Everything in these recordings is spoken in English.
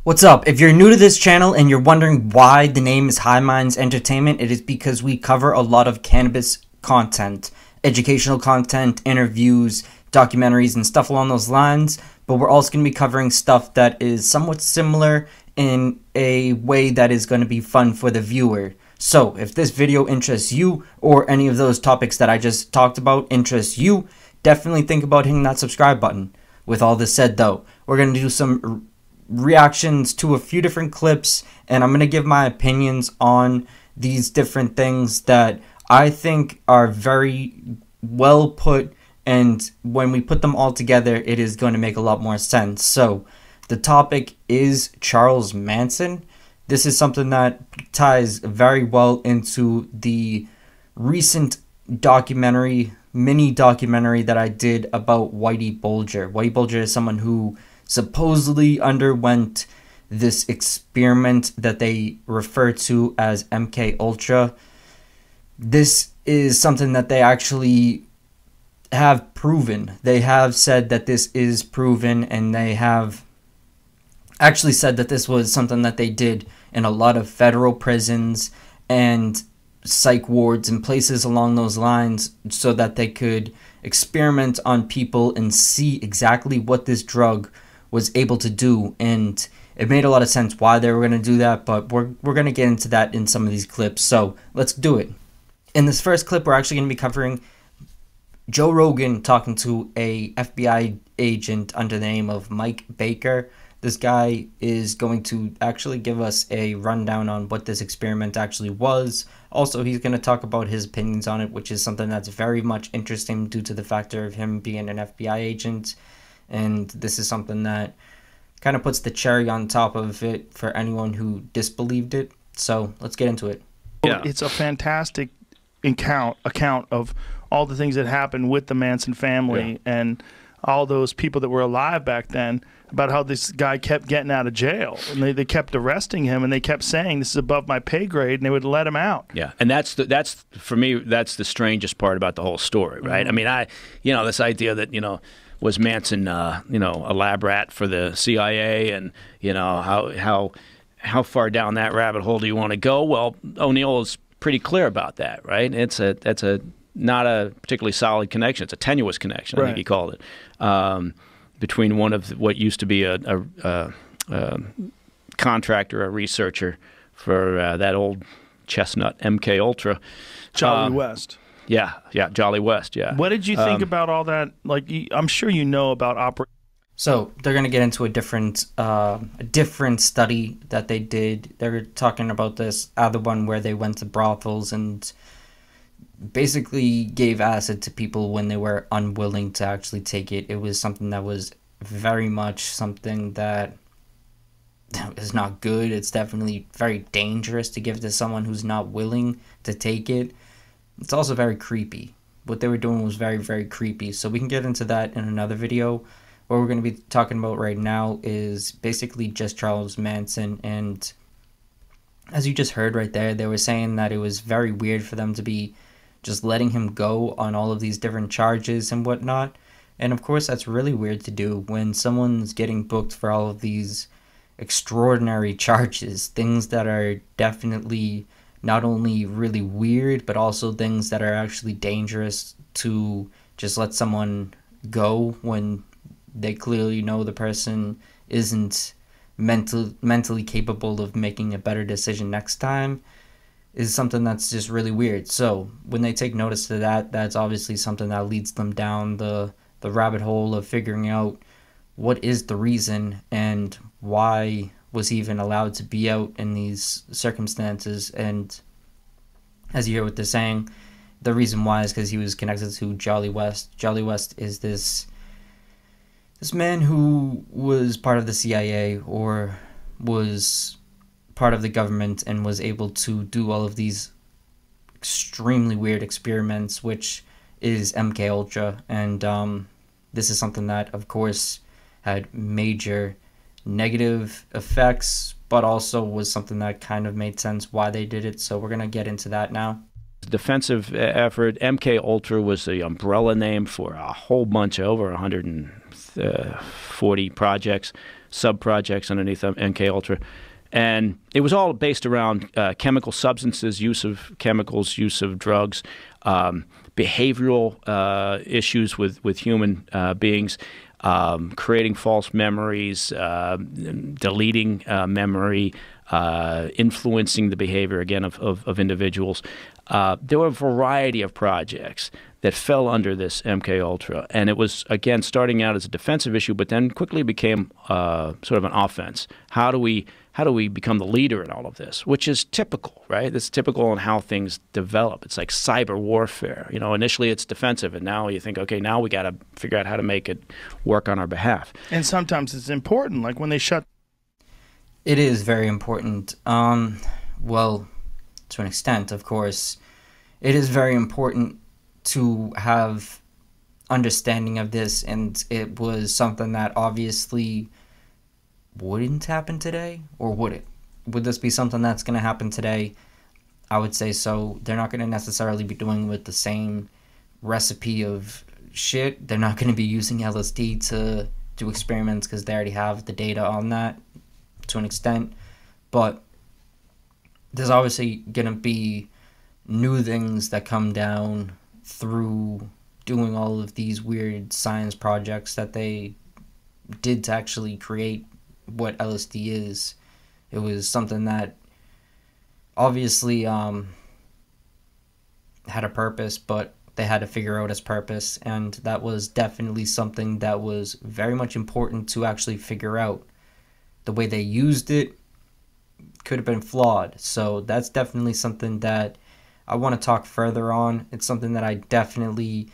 What's up? If you're new to this channel and you're wondering why the name is High Minds Entertainment, it is because we cover a lot of cannabis content, educational content, interviews, documentaries, and stuff along those lines, but we're also going to be covering stuff that is somewhat similar in a way that is going to be fun for the viewer. So, if this video interests you, or any of those topics that I just talked about interests you, definitely think about hitting that subscribe button. With all this said though, we're going to do some reactions to a few different clips, and I'm going to give my opinions on these different things that I think are very well put, and when we put them all together it is going to make a lot more sense. So the topic is Charles Manson. This is something that ties very well into the recent mini documentary that I did about Whitey Bulger. Whitey Bulger is someone who supposedly underwent this experiment that they refer to as MK Ultra. This is something that they actually have proven. They have said that this is proven, and they have actually said that this was something that they did in a lot of federal prisons and psych wards and places along those lines, so that they could experiment on people and see exactly what this drug was able to do. And it made a lot of sense why they were going to do that, but we're going to get into that in some of these clips, so let's do it. In this first clip, we're actually going to be covering Joe Rogan talking to a FBI agent under the name of Mike Baker. This guy is going to actually give us a rundown on what this experiment actually was. Also, he's going to talk about his opinions on it, which is something that's very much interesting due to the factor of him being an FBI agent. And this is something that kind of puts the cherry on top of it for anyone who disbelieved it. So let's get into it. Yeah. It's a fantastic account of all the things that happened with the Manson family, and all those people that were alive back then, about how this guy kept getting out of jail, and they kept arresting him, and they kept saying this is above my pay grade, and they would let him out. Yeah, and that's for me, that's the strangest part about the whole story, right? I mean, this idea that, was Manson, a lab rat for the CIA, and how far down that rabbit hole do you want to go? Well, O'Neill is pretty clear about that, right? That's not a particularly solid connection. It's a tenuous connection, I think he called it, between one of what used to be a contractor, a researcher for that old chestnut MK Ultra, Jolly West. Yeah, Jolly West. Yeah. What did you think about all that? Like, I'm sure you know about So they're going to get into a different study that they did. They're talking about this other one where they went to brothels and basically gave acid to people when they were unwilling to actually take it. It was something that was very much something that is not good. It's definitely very dangerous to give to someone who's not willing to take it. It's also very creepy. What they were doing was very, very creepy. So we can get into that in another video. What we're going to be talking about right now is basically just Charles Manson. And as you just heard right there, they were saying that it was very weird for them to be just letting him go on all of these different charges and whatnot. And of course, that's really weird to do when someone's getting booked for all of these extraordinary charges, things that are definitely not only really weird, but also things that are actually dangerous, to just let someone go when they clearly know the person isn't mentally capable of making a better decision next time, is something that's just really weird. So when they take notice to that, that's obviously something that leads them down the rabbit hole of figuring out what is the reason and why was he even allowed to be out in these circumstances. And as you hear what they're saying, the reason why is because he was connected to Jolly West. Jolly West is this man who was part of the CIA, or was part of the government, and was able to do all of these extremely weird experiments, which is MK Ultra. And this is something that, of course, had major negative effects, but also was something that kind of made sense why they did it. So we're going to get into that now. Defensive effort. MK Ultra was the umbrella name for a whole bunch of over 130 40 projects, sub-projects underneath MK Ultra. And it was all based around chemical substances, use of chemicals, use of drugs, behavioral issues with human beings, creating false memories, deleting memory, influencing the behavior, again, of individuals. There were a variety of projects that fell under this MK Ultra, and it was, again, starting out as a defensive issue, but then quickly became sort of an offense. How do we become the leader in all of this? Which is typical, right? It's typical in how things develop. It's like cyber warfare. You know, initially it's defensive, and now you think, okay, now we got to figure out how to make it work on our behalf. And sometimes it's important, like when they shut. It is very important. Well, to an extent, of course, it is very important to have understanding of this, and it was something that obviously wouldn't happen today, or would it? Would this be something that's going to happen today? I would say so. They're not going to necessarily be doing with the same recipe of shit. They're not going to be using LSD to do experiments because they already have the data on that to an extent. But there's obviously going to be new things that come down through doing all of these weird science projects that they did to actually create what LSD is. It was something that obviously had a purpose, but they had to figure out its purpose, and that was definitely something that was very much important to actually figure out. The way they used it could have been flawed, so that's definitely something that I want to talk further on. It's something that I definitely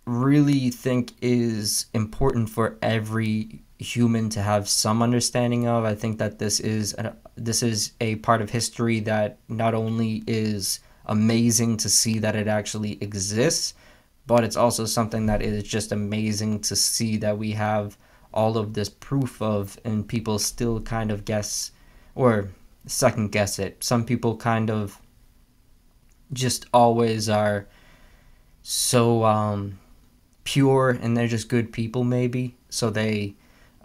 really think is important for every human to have some understanding of. I think that this is a part of history that not only is amazing to see that it actually exists, but it's also something that is just amazing to see that we have all of this proof of, and people still kind of guess or second guess it. Some people kind of just always are so pure, and they're just good people maybe, so they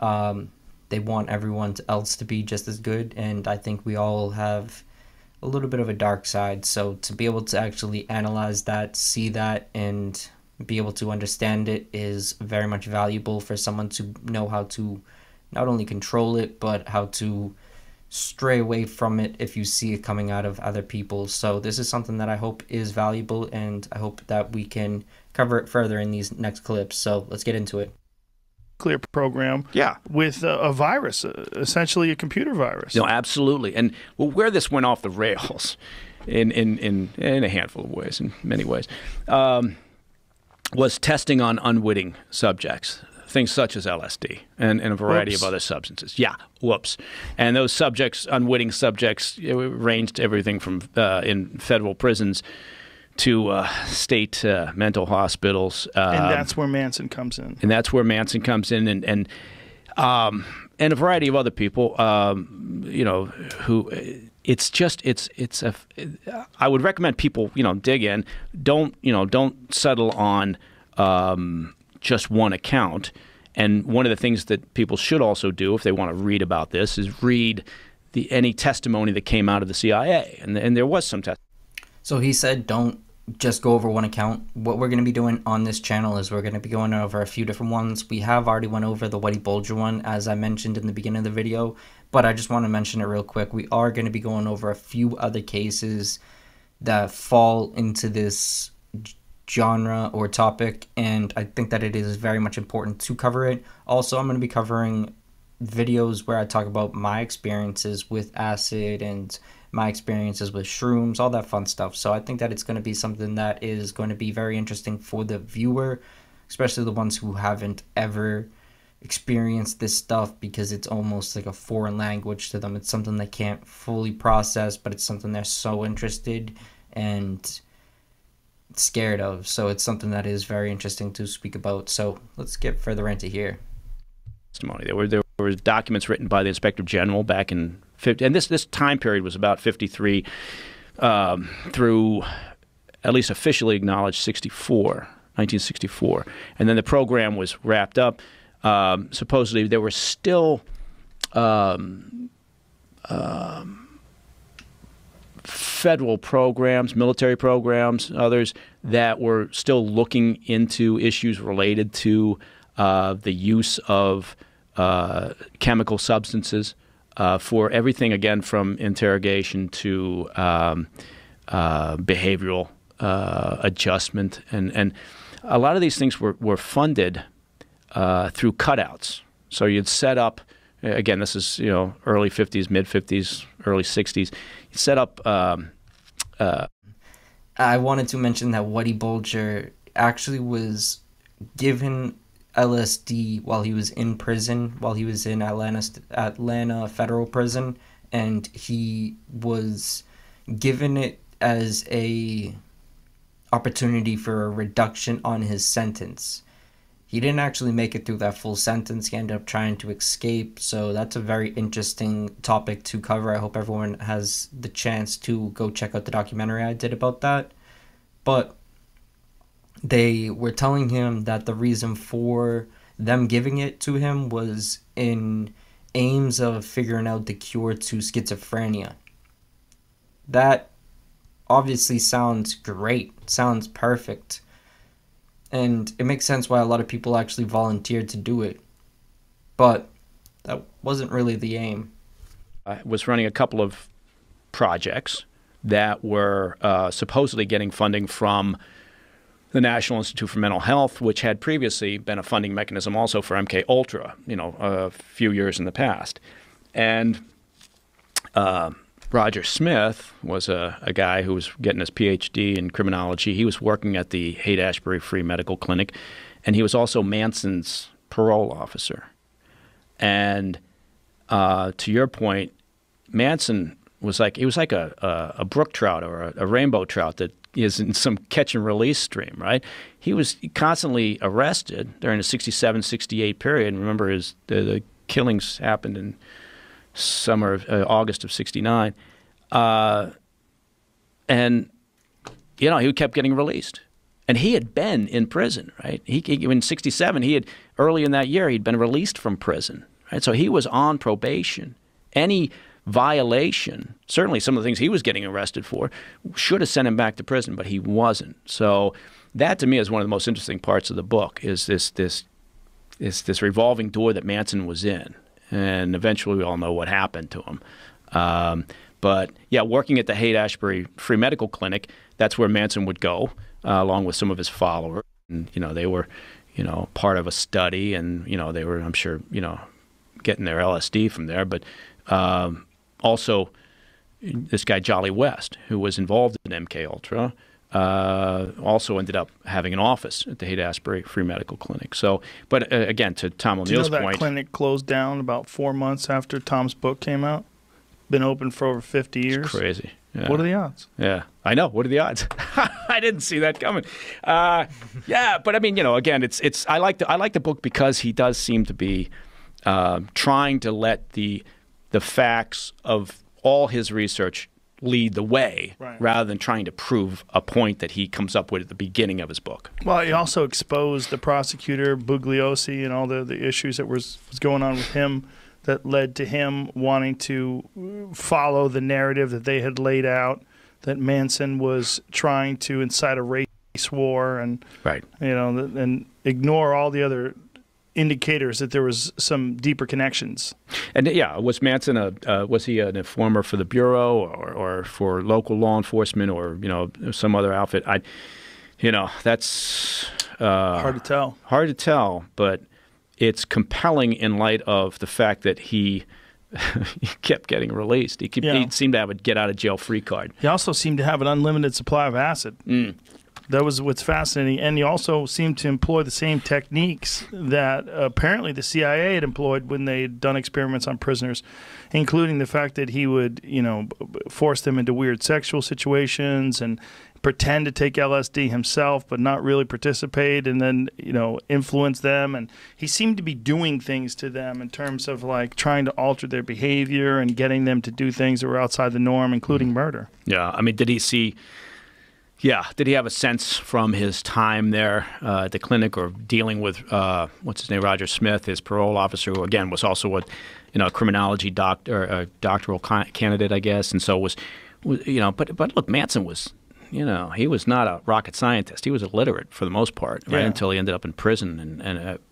want everyone else to be just as good, and I think we all have a little bit of a dark side. So to be able to actually analyze that, see that, and be able to understand it is very much valuable for someone to know how to not only control it, but how to stray away from it if you see it coming out of other people. So this is something that I hope is valuable, and I hope that we can cover it further in these next clips. So let's get into it. Clear program, yeah, with a virus, essentially a computer virus. No, absolutely. And well, where this went off the rails, in a handful of ways, in many ways, was testing on unwitting subjects, things such as LSD and a variety of other substances. Yeah, whoops. And those subjects, unwitting subjects, ranged everything from in federal prisons to state mental hospitals. And that's where Manson comes in. And that's where Manson comes in, and a variety of other people, you know, who I would recommend people, you know, dig in. Don't settle on just one account. And one of the things that people should also do if they want to read about this is read any testimony that came out of the CIA, and there was some testimony. So he said, don't just go over one account. What we're going to be doing on this channel is we're going to be going over a few different ones. We have already went over the Whitey Bulger one, as I mentioned in the beginning of the video, but I just want to mention it real quick. We are going to be going over a few other cases that fall into this genre or topic, and I think that it is very much important to cover it. Also, I'm going to be covering videos where I talk about my experiences with acid and my experiences with shrooms, all that fun stuff. So I think that it's going to be something that is going to be very interesting for the viewer, especially the ones who haven't ever experienced this stuff, because it's almost like a foreign language to them. It's something they can't fully process, but it's something they're so interested and scared of. So it's something that is very interesting to speak about. So let's get further into here. Testimony. There were documents written by the Inspector General back in 50, and this time period was about 53 through at least officially acknowledged 64. 1964. And then the program was wrapped up. Supposedly there were still federal programs, military programs, others that were still looking into issues related to the use of chemical substances for everything, again, from interrogation to behavioral adjustment. And a lot of these things were funded through cutouts. So you'd set up, again, this is early 50s, mid 50s, early 60s. You set up. I wanted to mention that Whitey Bulger actually was given LSD while he was in prison, while he was in Atlanta federal prison, and he was given it as a opportunity for a reduction on his sentence. He didn't actually make it through that full sentence. He ended up trying to escape. So that's a very interesting topic to cover. I hope everyone has the chance to go check out the documentary I did about that. But they were telling him that the reason for them giving it to him was in aims of figuring out the cure to schizophrenia. That obviously sounds great, sounds perfect. And it makes sense why a lot of people actually volunteered to do it. But that wasn't really the aim. I was running a couple of projects that were supposedly getting funding from the National Institute for Mental Health, which had previously been a funding mechanism also for MK Ultra, a few years in the past. And Roger Smith was a guy who was getting his PhD in criminology. He was working at the Haight-Ashbury Free Medical Clinic, and he was also Manson's parole officer. And to your point, Manson was like a brook trout or a rainbow trout that is in some catch and release stream, right? He was constantly arrested during the 67, 68 period. And remember, the killings happened in August of 69. And, he kept getting released. And he had been in prison, right? In 67, early in that year, he'd been released from prison, right? So he was on probation. Any violation, certainly some of the things he was getting arrested for, should have sent him back to prison, but he wasn't. So that, to me, is one of the most interesting parts of the book, is this revolving door that Manson was in. And eventually we all know what happened to him. But, yeah, working at the Haight-Ashbury Free Medical Clinic, that's where Manson would go, along with some of his followers. And, they were, part of a study, and, they were, I'm sure, getting their LSD from there. But also this guy, Jolly West, who was involved in MK Ultra, also ended up having an office at the Haight-Ashbury Free Medical Clinic. So, but again, to Tom O'Neill's point, that clinic closed down about 4 months after Tom's book came out. Been open for over 50 years. It's crazy. Yeah. What are the odds? Yeah, I know. What are the odds? I didn't see that coming. Yeah, but I mean, again, it's. I like the book because he does seem to be trying to let the facts of all his research lead the way, right, rather than trying to prove a point that he comes up with at the beginning of his book. Well, he also exposed the prosecutor, Bugliosi, and all the issues that was going on with him that led to him wanting to follow the narrative that they had laid out, that Manson was trying to incite a race war and, right, and ignore all the other indicators that there was some deeper connections. And yeah, was Manson was he an informer for the Bureau or for local law enforcement or some other outfit? That's hard to tell. Hard to tell, but it's compelling in light of the fact that he kept getting released. He seemed to have a get out of jail free card. He also seemed to have an unlimited supply of acid. That was what's fascinating. And he also seemed to employ the same techniques that apparently the CIA had employed when they had done experiments on prisoners, including the fact that he would, force them into weird sexual situations and pretend to take LSD himself but not really participate, and then, influence them. And he seemed to be doing things to them in terms of like trying to alter their behavior and getting them to do things that were outside the norm, including murder. Yeah. I mean, did he see... Yeah. Did he have a sense from his time there at the clinic or dealing with, what's his name, Roger Smith, his parole officer, who, again, was also a criminology doctoral candidate, I guess, and so was but look, Manson was, he was not a rocket scientist. He was illiterate for the most part, right, until he ended up in prison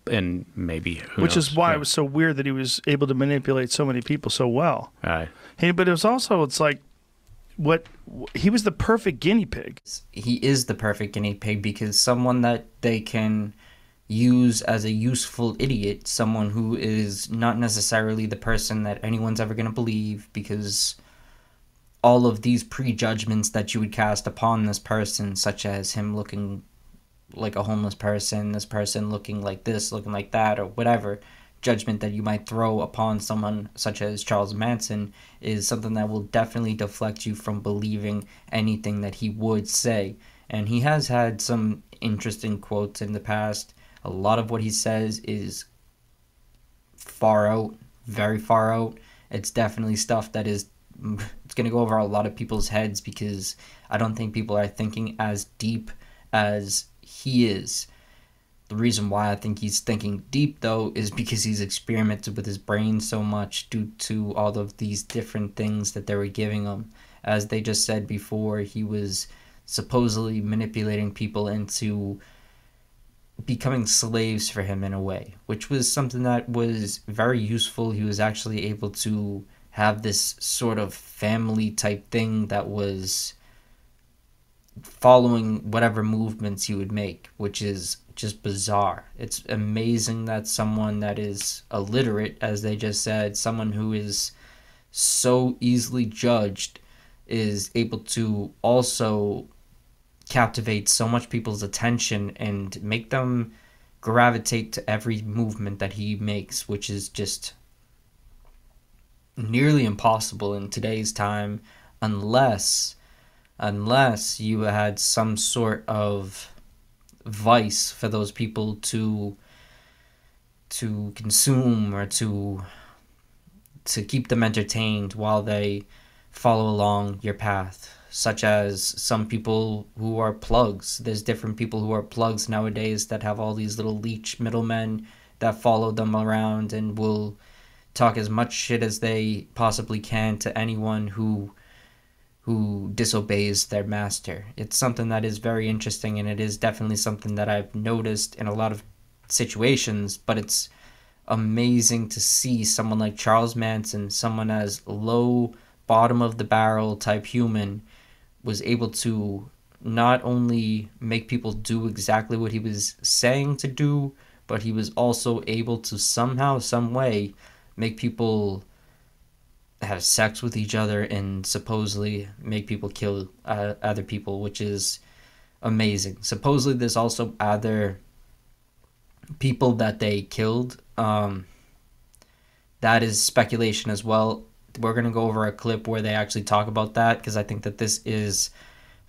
and maybe which is why it was so weird that he was able to manipulate so many people so well. Right. But it was also, it's like, he was the perfect guinea pig. He is the perfect guinea pig because someone that they can use as a useful idiot, someone who is not necessarily the person that anyone's ever going to believe, because all of these prejudgments that you would cast upon this person, such as him looking like a homeless person, this person looking like this, looking like that, or whatever judgment that you might throw upon someone such as Charles Manson, is something that will definitely deflect you from believing anything that he would say. And he has had some interesting quotes in the past. A lot of what he says is far out, very far out. It's definitely stuff that is, it's going to go over a lot of people's heads, because I don't think people are thinking as deep as he is. The reason why I think he's thinking deep, though, is because he's experimented with his brain so much due to all of these different things that they were giving him. As they just said before, he was supposedly manipulating people into becoming slaves for him in a way, which was something that was very useful. He was actually able to have this sort of family type thing that was following whatever movements he would make, which is just bizarre. It's amazing that someone that is illiterate, as they just said, someone who is so easily judged, is able to also captivate so much people's attention and make them gravitate to every movement that he makes, which is just nearly impossible in today's time, unless you had some sort of vice for those people to consume, or to keep them entertained while they follow along your path, such as some people who are plugs. There's different people who are plugs nowadays that have all these little leech middlemen that follow them around and will talk as much shit as they possibly can to anyone who disobeys their master. It's something that is very interesting, and it is definitely something that I've noticed in a lot of situations, but it's amazing to see someone like Charles Manson, someone as low, bottom of the barrel type human, was able to not only make people do exactly what he was saying to do, but he was also able to somehow, some way, make people have sex with each other and supposedly make people kill other people, which is amazing. Supposedly there's also other people that they killed. That is speculation as well. We're going to go over a clip where they actually talk about that, because I think that this is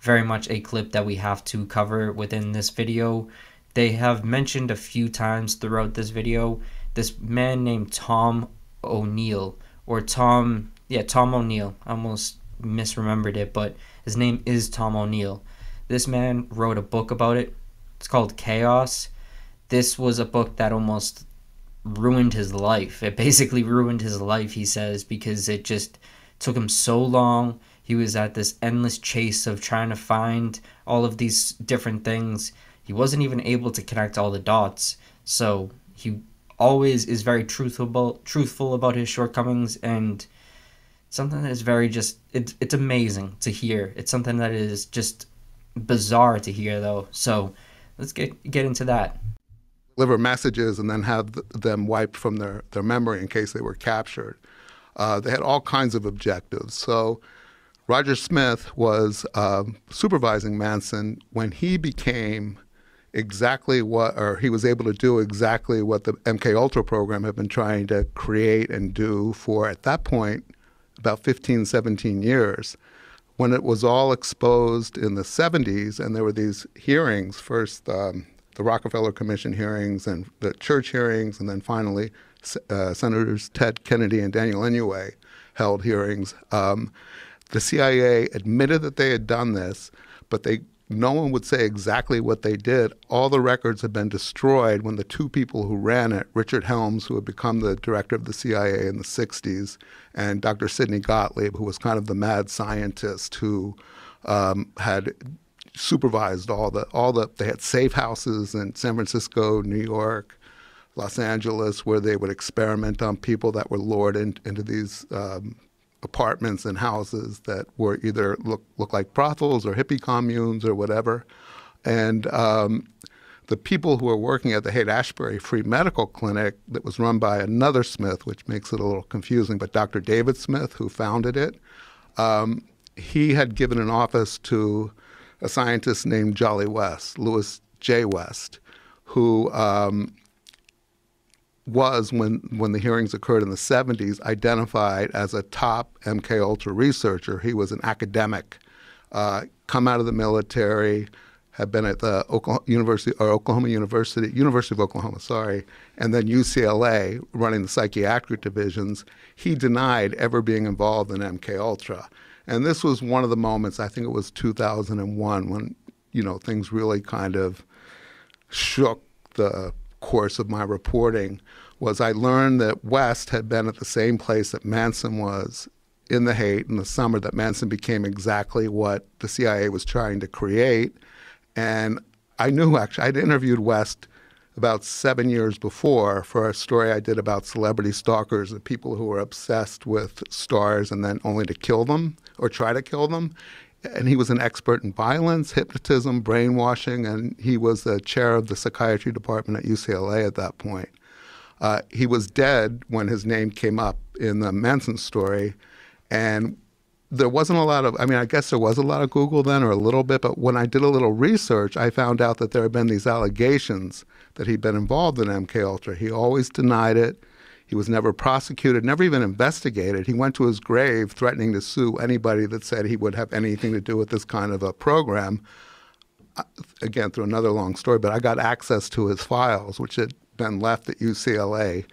very much a clip that we have to cover within this video. They have mentioned a few times throughout this video this man named Tom O'Neill, or Tom O'Neill. I almost misremembered it, but his name is Tom O'Neill. This man wrote a book about it. It's called Chaos. This was a book that almost ruined his life. It basically ruined his life, he says, because it just took him so long. He was at this endless chase of trying to find all of these different things. He wasn't even able to connect all the dots. So he always is very truthful about his shortcomings, and something that is very it's amazing to hear. It's something that is just bizarre to hear, though. So let's get into that. Deliver messages and then have them wiped from their memory in case they were captured. They had all kinds of objectives. So Roger Smith was supervising Manson when he became he was able to do exactly what the MK Ultra program had been trying to create and do for, at that point, about 15, 17 years. When it was all exposed in the 70s, and there were these hearings, first the Rockefeller Commission hearings and the church hearings, and then finally Senators Ted Kennedy and Daniel Inouye held hearings. The CIA admitted that they had done this, but they no one would say exactly what they did. All the records had been destroyed when the two people who ran it, Richard Helms, who had become the director of the CIA in the 60s, and Dr. Sidney Gottlieb, who was kind of the mad scientist who had supervised they had safe houses in San Francisco, New York, Los Angeles, where they would experiment on people that were lured into these apartments and houses that were either look like brothels or hippie communes or whatever. And the people who were working at the Haight-Ashbury Free Medical Clinic that was run by another Smith, which makes it a little confusing, but Dr. David Smith, who founded it, he had given an office to a scientist named Jolly West, Louis J. West, who was, when the hearings occurred in the 70s, identified as a top MK Ultra researcher. He was an academic, come out of the military, had been at the University of Oklahoma, and then UCLA, running the psychiatric divisions. He denied ever being involved in MK Ultra. And this was one of the moments, I think it was 2001, when, things really kind of shook the course of my reporting, was I learned that West had been at the same place that Manson was in the Haight in the summer that Manson became exactly what the CIA was trying to create. And I knew, actually, I'd interviewed West about 7 years before for a story I did about celebrity stalkers and people who were obsessed with stars and then only to kill them or try to kill them. And he was an expert in violence, hypnotism, brainwashing, and he was the chair of the psychiatry department at UCLA at that point. He was dead when his name came up in the Manson story, and there wasn't a lot of, I guess there was a lot of Google then, or a little bit, but when I did a little research, I found out that there had been these allegations that he'd been involved in MK Ultra. He always denied it. He was never prosecuted, never even investigated. He went to his grave threatening to sue anybody that said he would have anything to do with this kind of a program. Again, through another long story, but I got access to his files, which had been left at UCLA,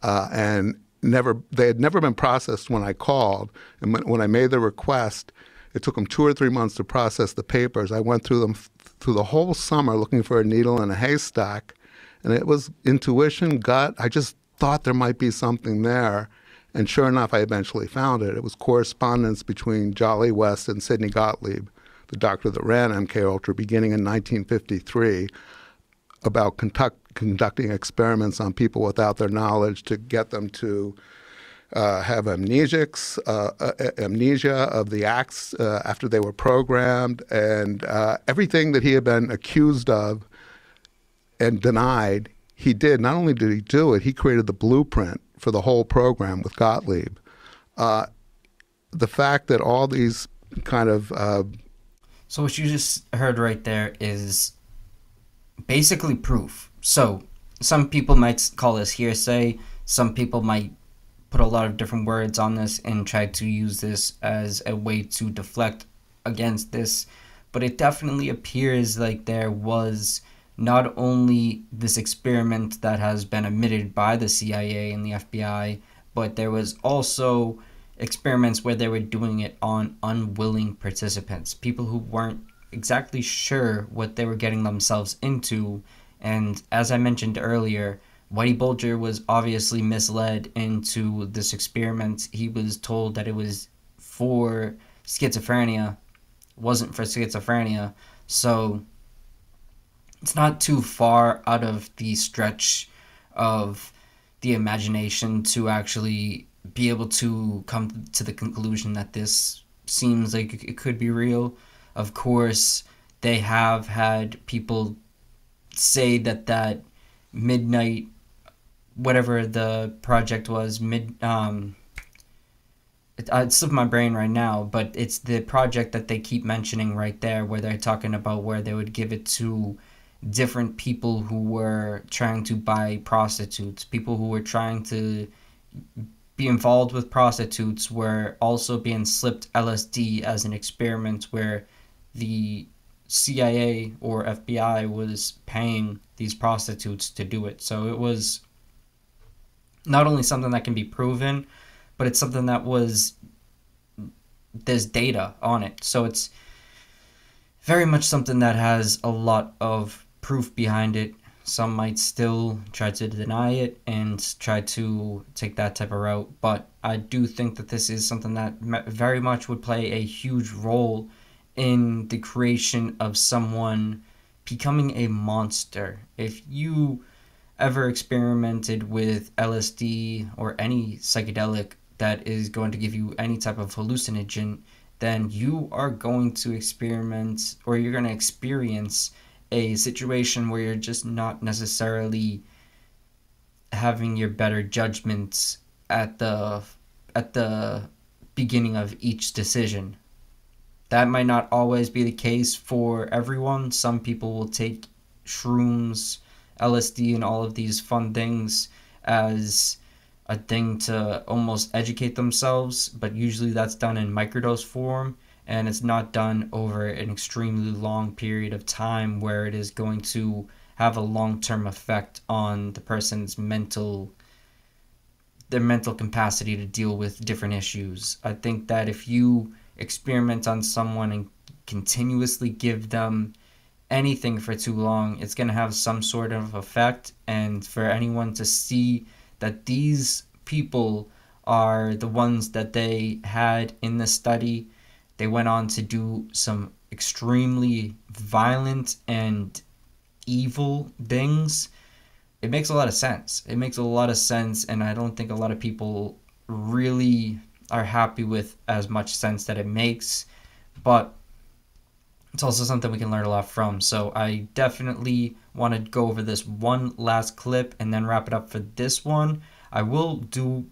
and they had never been processed when I called. And when I made the request, it took them 2 or 3 months to process the papers. I went through them through the whole summer looking for a needle in a haystack, and it was intuition, gut. I just thought there might be something there, and sure enough, I eventually found it. It was correspondence between Jolly West and Sidney Gottlieb, the doctor that ran MK Ultra, beginning in 1953, about conducting experiments on people without their knowledge to get them to have amnesia of the acts after they were programmed, and everything that he had been accused of and denied, he did. Not only did he do it, he created the blueprint for the whole program with Gottlieb. The fact that all these kind of... So what you just heard right there is basically proof. So some people might call this hearsay. Some people might put a lot of different words on this and try to use this as a way to deflect against this. But it definitely appears like there was not only this experiment that has been admitted by the CIA and the FBI, but there was also experiments where they were doing it on unwilling participants, people who weren't exactly sure what they were getting themselves into. And as I mentioned earlier, Whitey Bulger was obviously misled into this experiment. He was told that it was for schizophrenia, wasn't for schizophrenia. So it's not too far out of the stretch of the imagination to actually be able to come to the conclusion that this seems like it could be real. Of course, they have had people say that midnight, whatever the project was, it slipped my brain right now, but it's the project that they keep mentioning right there, where they're talking about where they would give it to different people who were trying to buy prostitutes. People who were trying to be involved with prostitutes were also being slipped LSD as an experiment where the CIA or FBI was paying these prostitutes to do it. So it was not only something that can be proven, but it's something that there's data on it. So very much something that has a lot of proof behind it. Some might still try to deny it and try to take that type of route, but I do think that this is something that very much would play a huge role in the creation of someone becoming a monster. If you ever experimented with LSD or any psychedelic that is going to give you any type of hallucinogen, then you are going to experiment, or you're going to experience a situation where you're just not necessarily having your better judgments at the beginning of each decision. That might not always be the case for everyone. Some people will take shrooms, LSD, and all of these fun things as a thing to almost educate themselves, but usually that's done in microdose form, and it's not done over an extremely long period of time where it is going to have a long-term effect on the person's mental capacity to deal with different issues. I think that if you experiment on someone and continuously give them anything for too long, it's going to have some sort of effect. And for anyone to see that these people are the ones that they had in the study, they went on to do some extremely violent and evil things, it makes a lot of sense. It makes a lot of sense, and I don't think a lot of people really are happy with as much sense that it makes, but it's also something we can learn a lot from. So I definitely want to go over this one last clip and then wrap it up for this one. I will do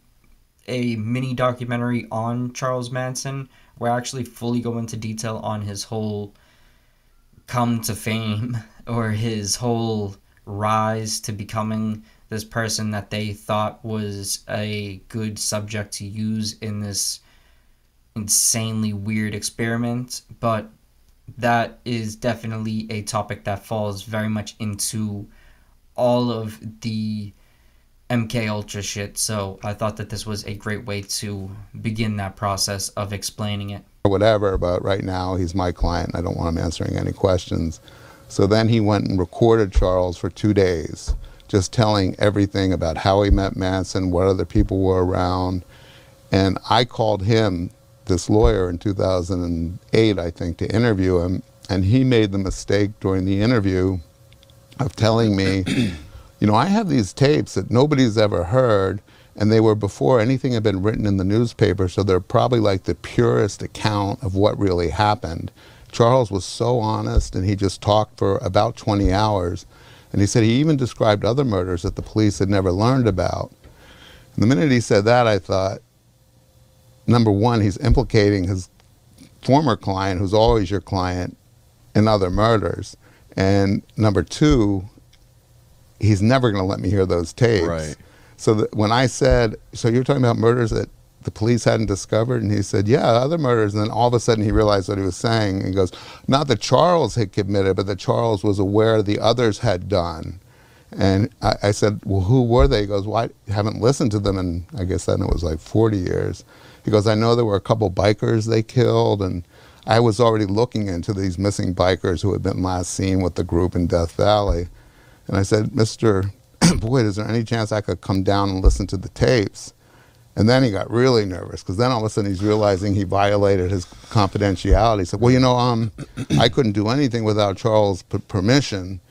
a mini documentary on Charles Manson where I actually fully go into detail on his whole come to fame, or his whole rise to becoming this person that they thought was a good subject to use in this insanely weird experiment. But that is definitely a topic that falls very much into all of the MK Ultra shit, so I thought that this was a great way to begin that process of explaining it. Whatever, but right now he's my client. I don't want him answering any questions. So then he went and recorded Charles for 2 days, just telling everything about how he met Manson, what other people were around. And I called him, this lawyer, in 2008, I think, to interview him. And he made the mistake during the interview of telling me, you know, I have these tapes that nobody's ever heard, and they were before anything had been written in the newspaper, so they're probably like the purest account of what really happened. Charles was so honest, and he just talked for about 20 hours. And he said he even described other murders that the police had never learned about. And the minute he said that, I thought, number one, he's implicating his former client, who's always your client, in other murders. And number two, he's never going to let me hear those tapes. Right. So that when I said, so you're talking about murders that the police hadn't discovered? And he said, yeah, other murders. And then all of a sudden he realized what he was saying. And he goes, not that Charles had committed, but that Charles was aware the others had done. And I said, well, who were they? He goes, well, I haven't listened to them in, I guess then it was like 40 years. He goes, I know there were a couple bikers they killed, and I was already looking into these missing bikers who had been last seen with the group in Death Valley. And I said, Mr. Boyd, is there any chance I could come down and listen to the tapes? And then he got really nervous, because then all of a sudden he's realizing he violated his confidentiality. He said, well, you know, I couldn't do anything without Charles' permission,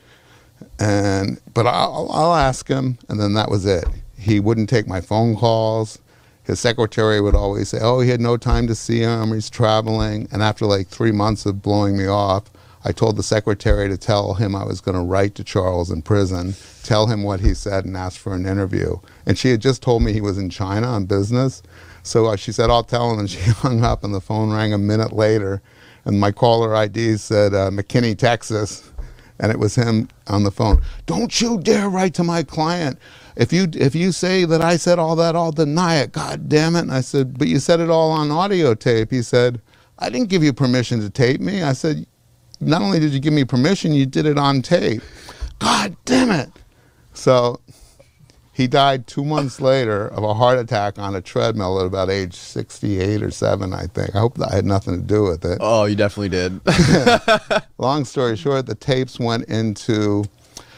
but I'll ask him. And then that was it. He wouldn't take my phone calls. His secretary would always say, oh, he had no time to see him, he's traveling. And after like 3 months of blowing me off, I told the secretary to tell him I was going to write to Charles in prison, tell him what he said, and ask for an interview. And she had just told me he was in China on business. So she said, I'll tell him. And she hung up, and the phone rang a minute later. And my caller ID said McKinney, Texas. And it was him on the phone. Don't you dare write to my client. If you say that I said all that, I'll deny it. God damn it. And I said, but you said it all on audio tape. He said, I didn't give you permission to tape me. I said, not only did you give me permission, you did it on tape. God damn it. So He died 2 months later of a heart attack on a treadmill at about age 68 or 7, I think. I hope that had nothing to do with it. Oh, you definitely did. Long story short, the tapes went into,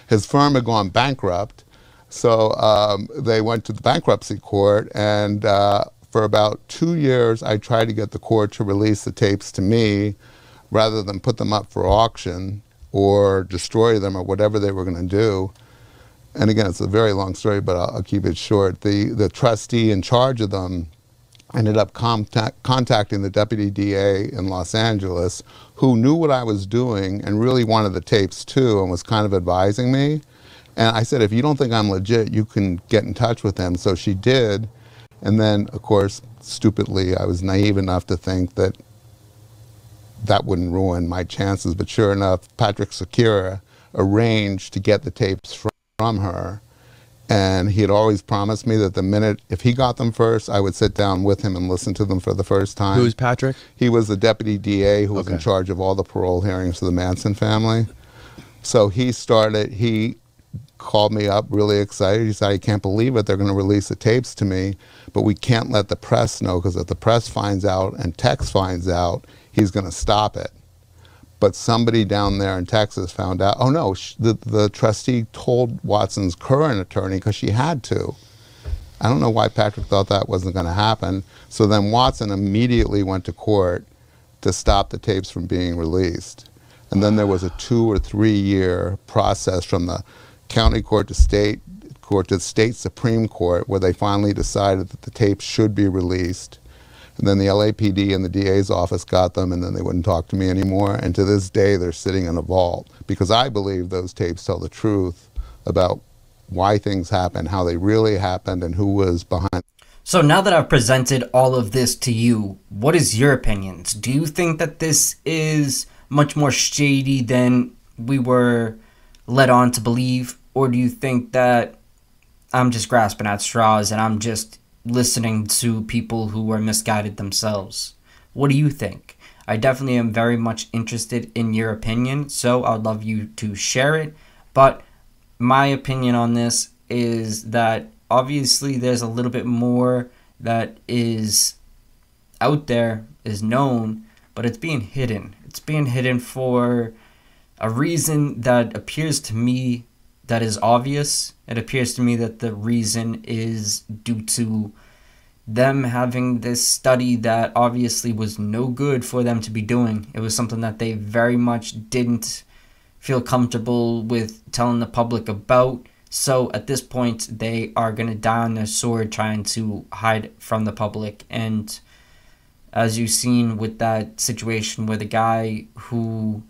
his firm had gone bankrupt, so they went to the bankruptcy court, and for about 2 years, I tried to get the court to release the tapes to me rather than put them up for auction or destroy them or whatever they were going to do. And again, it's a very long story, but I'll keep it short. The trustee in charge of them ended up contacting the deputy DA in Los Angeles, who knew what I was doing and really wanted the tapes too and was kind of advising me. And I said, if you don't think I'm legit, you can get in touch with him. So she did. And then, of course, stupidly, I was naive enough to think that that wouldn't ruin my chances. But sure enough, Patrick Sakura arranged to get the tapes from her, and he had always promised me that the minute, if he got them first, I would sit down with him and listen to them for the first time. Who is Patrick? He was the deputy DA who was in charge of all the parole hearings for the Manson family. So he called me up really excited. He said, I can't believe it, they're going to release the tapes to me, but we can't let the press know, because if the press finds out and Tex finds out, he's going to stop it. But somebody down there in Texas found out, oh no, the trustee told Watson's current attorney because she had to. I don't know why Patrick thought that wasn't going to happen. So then Watson immediately went to court to stop the tapes from being released. And then there was a 2 or 3 year process from the county court to state court to state Supreme Court, where they finally decided that the tapes should be released. And then the LAPD and the DA's office got them, and then they wouldn't talk to me anymore. And to this day, they're sitting in a vault, because I believe those tapes tell the truth about why things happened, how they really happened, and who was behind. So now that I've presented all of this to you, what is your opinions? Do you think that this is much more shady than we were led on to believe? Or do you think that I'm just grasping at straws and I'm just listening to people who are misguided themselves? What do you think? I definitely am very much interested in your opinion, so I'd love you to share it. But my opinion on this is that obviously there's a little bit more that is out there, is known, but it's being hidden. It's being hidden for a reason that appears to me that is obvious. It appears to me that the reason is due to them having this study that obviously was no good for them to be doing. It was something that they very much didn't feel comfortable with telling the public about. So at this point, they are going to die on their sword trying to hide from the public. And as you've seen with that situation where the guy who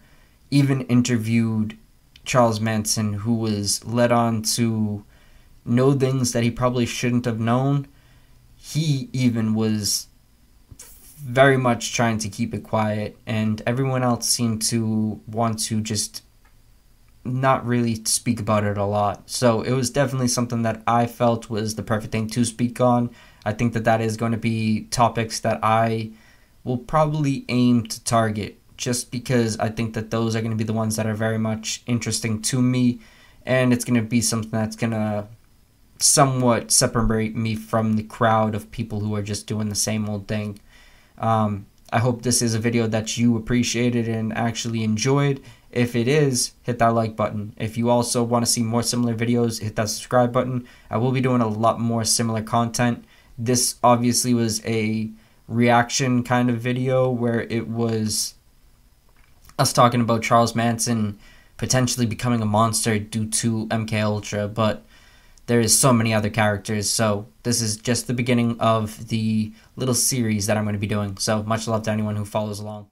even interviewed Charles Manson, who was led on to know things that he probably shouldn't have known, he even was very much trying to keep it quiet, and everyone else seemed to want to just not really speak about it a lot. So it was definitely something that I felt was the perfect thing to speak on. I think that that is going to be topics that I will probably aim to target, just because I think that those are going to be the ones that are very much interesting to me, and it's going to be something that's going to somewhat separate me from the crowd of people who are just doing the same old thing. I hope this is a video that you appreciated and actually enjoyed. If it is, hit that like button. If you also want to see more similar videos, hit that subscribe button. I will be doing a lot more similar content. This obviously was a reaction kind of video where it was us talking about Charles Manson potentially becoming a monster due to MKUltra, but there is so many other characters, so this is just the beginning of the little series that I'm going to be doing. So much love to anyone who follows along.